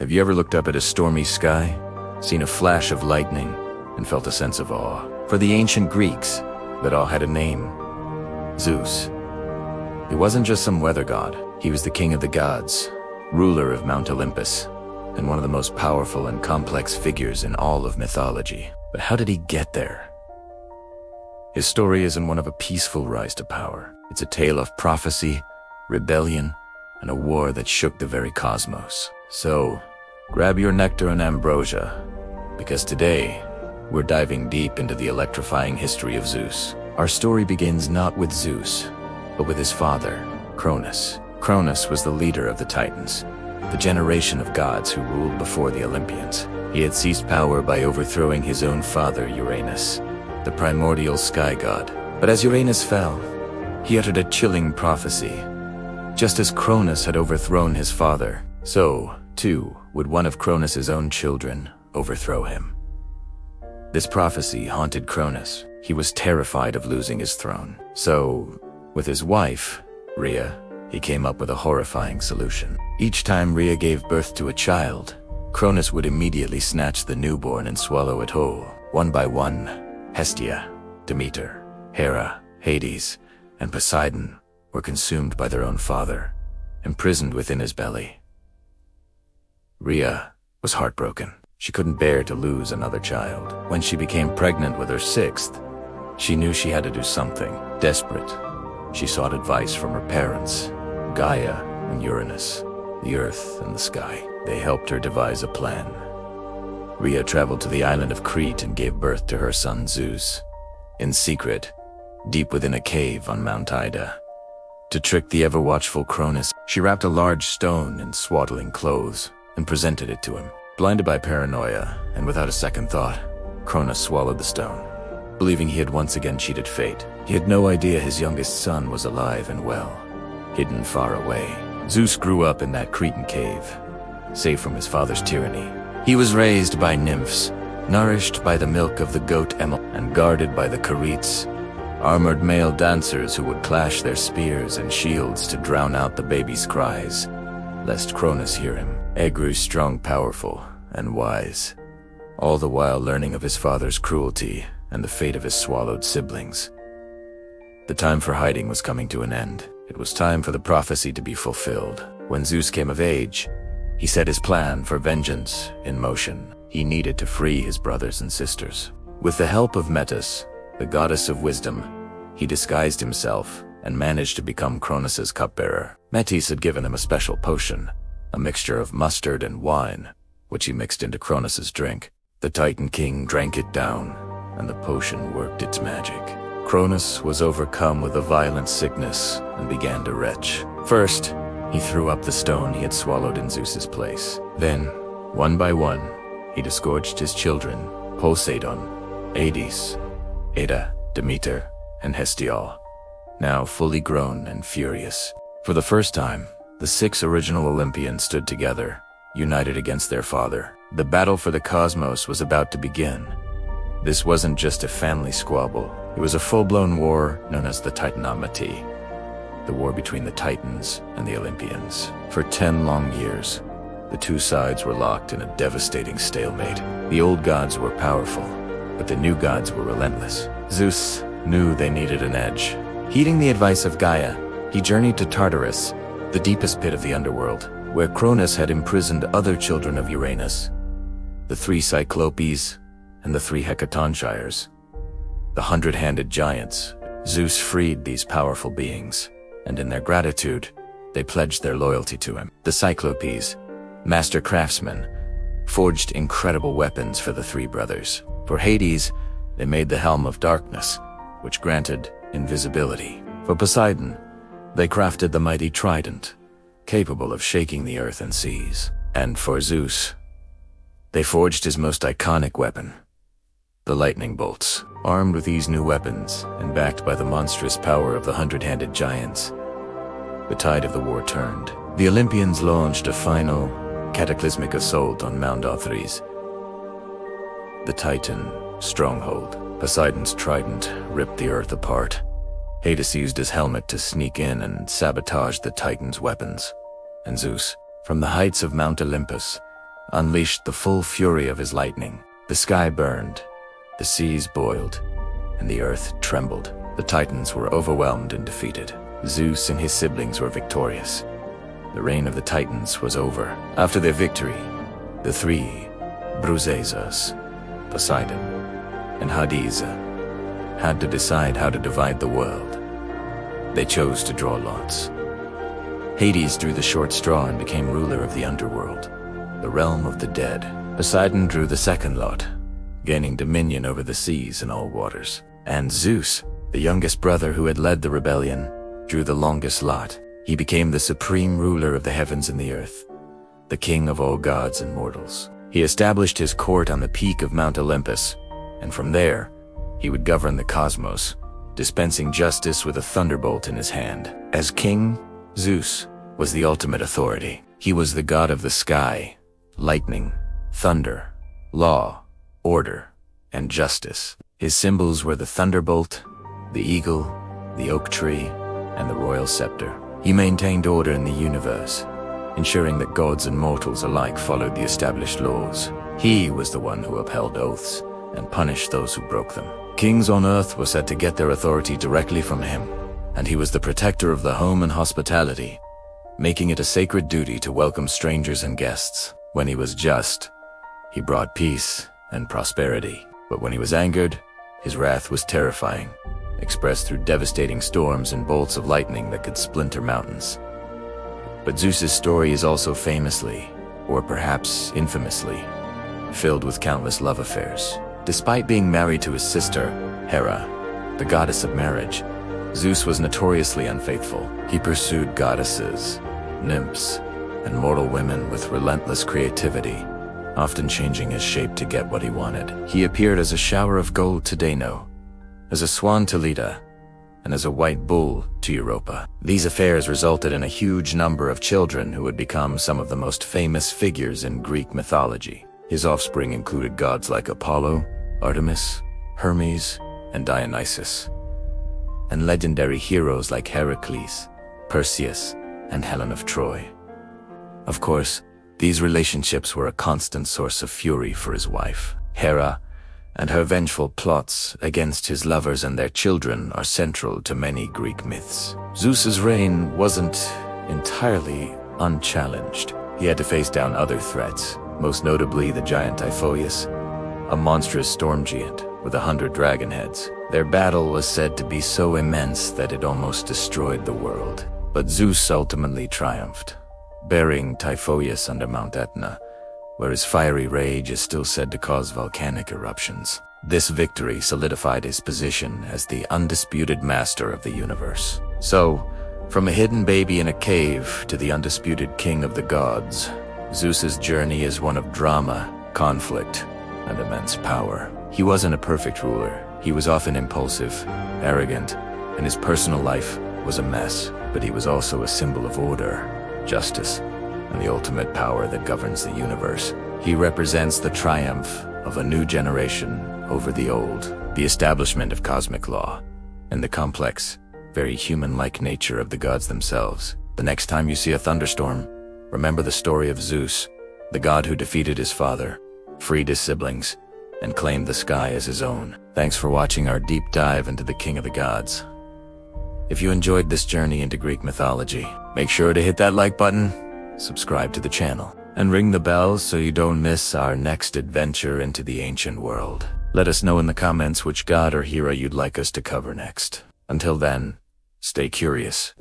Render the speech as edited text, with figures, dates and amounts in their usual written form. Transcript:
Have you ever looked up at a stormy sky, seen a flash of lightning, and felt a sense of awe? For the ancient Greeks, that awe had a name: Zeus. He wasn't just some weather god. He was the king of the gods, ruler of Mount Olympus, and one of the most powerful and complex figures in all of mythology. But how did he get there? His story isn't one of a peaceful rise to power. It's a tale of prophecy, rebellion, and a war that shook the very cosmos. So, grab your nectar and ambrosia, because today, we're diving deep into the electrifying history of Zeus. Our story begins not with Zeus, but with his father, Cronus. Cronus was the leader of the Titans, the generation of gods who ruled before the Olympians. He had seized power by overthrowing his own father, Uranus, the primordial sky god. But as Uranus fell, he uttered a chilling prophecy. Just as Cronus had overthrown his father, so, too, would one of Cronus's own children overthrow him. This prophecy haunted Cronus. He was terrified of losing his throne. So, with his wife, Rhea, he came up with a horrifying solution. Each time Rhea gave birth to a child, Cronus would immediately snatch the newborn and swallow it whole. One by one, Hestia, Demeter, Hera, Hades, and Poseidon were consumed by their own father, imprisoned within his belly. Rhea was heartbroken. She couldn't bear to lose another child. When she became pregnant with her sixth, she knew she had to do something. Desperate, she sought advice from her parents, Gaia and Uranus, the earth and the sky. They helped her devise a plan. Rhea traveled to the island of Crete and gave birth to her son Zeus, in secret, deep within a cave on Mount Ida. To trick the ever-watchful Cronus, she wrapped a large stone in swaddling clothes and presented it to him. Blinded by paranoia, and without a second thought, Cronus swallowed the stone, believing he had once again cheated fate. He had no idea his youngest son was alive and well, hidden far away. Zeus grew up in that Cretan cave, safe from his father's tyranny. He was raised by nymphs, nourished by the milk of the goat Emil, and guarded by the Caretes, armored male dancers who would clash their spears and shields to drown out the baby's cries, lest Cronus hear him. He grew strong, powerful, and wise, all the while learning of his father's cruelty and the fate of his swallowed siblings. The time for hiding was coming to an end. It was time for the prophecy to be fulfilled. When Zeus came of age, he set his plan for vengeance in motion. He needed to free his brothers and sisters. With the help of Metis, the goddess of wisdom, he disguised himself and managed to become Cronus's cupbearer. Metis had given him a special potion, a mixture of mustard and wine, which he mixed into Cronus's drink. The Titan King drank it down, and the potion worked its magic. Cronus was overcome with a violent sickness and began to retch. First, he threw up the stone he had swallowed in Zeus's place. Then, one by one, he disgorged his children: Poseidon, Hades, Ida, Demeter, and Hestial, now fully grown and furious. For the first time, the 6 original Olympians stood together, united against their father. The battle for the cosmos was about to begin. This wasn't just a family squabble. It was a full-blown war known as the Titanomachy, the war between the Titans and the Olympians. For 10 long years, the two sides were locked in a devastating stalemate. The old gods were powerful, but the new gods were relentless. Zeus knew they needed an edge. Heeding the advice of Gaia, he journeyed to Tartarus, the deepest pit of the underworld, where Cronus had imprisoned other children of Uranus, the 3 Cyclopes and the 3 Hecatonchires, the 100-handed giants. Zeus freed these powerful beings, and in their gratitude, they pledged their loyalty to him. The Cyclopes, master craftsmen, forged incredible weapons for the 3 brothers. For Hades, they made the Helm of Darkness, which granted invisibility. For Poseidon, they crafted the mighty trident, capable of shaking the earth and seas. And for Zeus, they forged his most iconic weapon, the lightning bolts. Armed with these new weapons, and backed by the monstrous power of the 100-handed giants, the tide of the war turned. The Olympians launched a final, cataclysmic assault on Mount Olympus, the Titan stronghold. Poseidon's trident ripped the earth apart. Hades used his helmet to sneak in and sabotage the Titan's weapons. And Zeus, from the heights of Mount Olympus, unleashed the full fury of his lightning. The sky burned, the seas boiled, and the earth trembled. The Titans were overwhelmed and defeated. Zeus and his siblings were victorious. The reign of the Titans was over. After their victory, the three Zeus, Poseidon, and Hades had to decide how to divide the world. They chose to draw lots. Hades drew the short straw and became ruler of the underworld, the realm of the dead. Poseidon drew the second lot, gaining dominion over the seas and all waters. And Zeus, the youngest brother who had led the rebellion, drew the longest lot. He became the supreme ruler of the heavens and the earth, the king of all gods and mortals. He established his court on the peak of Mount Olympus, and from there, he would govern the cosmos, dispensing justice with a thunderbolt in his hand. As king, Zeus was the ultimate authority. He was the god of the sky, lightning, thunder, law, order, and justice. His symbols were the thunderbolt, the eagle, the oak tree, and the royal scepter. He maintained order in the universe, ensuring that gods and mortals alike followed the established laws. He was the one who upheld oaths and punished those who broke them. Kings on earth were said to get their authority directly from him, and he was the protector of the home and hospitality, making it a sacred duty to welcome strangers and guests. When he was just, he brought peace and prosperity. But when he was angered, his wrath was terrifying, expressed through devastating storms and bolts of lightning that could splinter mountains. But Zeus's story is also famously, or perhaps infamously, filled with countless love affairs. Despite being married to his sister, Hera, the goddess of marriage, Zeus was notoriously unfaithful. He pursued goddesses, nymphs, and mortal women with relentless creativity, often changing his shape to get what he wanted. He appeared as a shower of gold to Dano, as a swan to Leda, and as a white bull to Europa. These affairs resulted in a huge number of children who would become some of the most famous figures in Greek mythology. His offspring included gods like Apollo, Artemis, Hermes, and Dionysus, and legendary heroes like Heracles, Perseus, and Helen of Troy. Of course, these relationships were a constant source of fury for his wife. Hera and her vengeful plots against his lovers and their children are central to many Greek myths. Zeus's reign wasn't entirely unchallenged. He had to face down other threats, most notably the giant Typhoeus, a monstrous storm giant with 100 dragon heads. Their battle was said to be so immense that it almost destroyed the world. But Zeus ultimately triumphed, burying Typhoeus under Mount Etna, where his fiery rage is still said to cause volcanic eruptions. This victory solidified his position as the undisputed master of the universe. So, from a hidden baby in a cave to the undisputed king of the gods, Zeus's journey is one of drama, conflict, and immense power. He wasn't a perfect ruler. He was often impulsive, arrogant, and his personal life was a mess. But he was also a symbol of order, justice, and the ultimate power that governs the universe. He represents the triumph of a new generation over the old, the establishment of cosmic law, and the complex, very human-like nature of the gods themselves. The next time you see a thunderstorm, remember the story of Zeus, the god who defeated his father, freed his siblings, and claimed the sky as his own. Thanks for watching our deep dive into the King of the Gods. If you enjoyed this journey into Greek mythology, make sure to hit that like button, subscribe to the channel, and ring the bell so you don't miss our next adventure into the ancient world. Let us know in the comments which god or hero you'd like us to cover next. Until then, stay curious.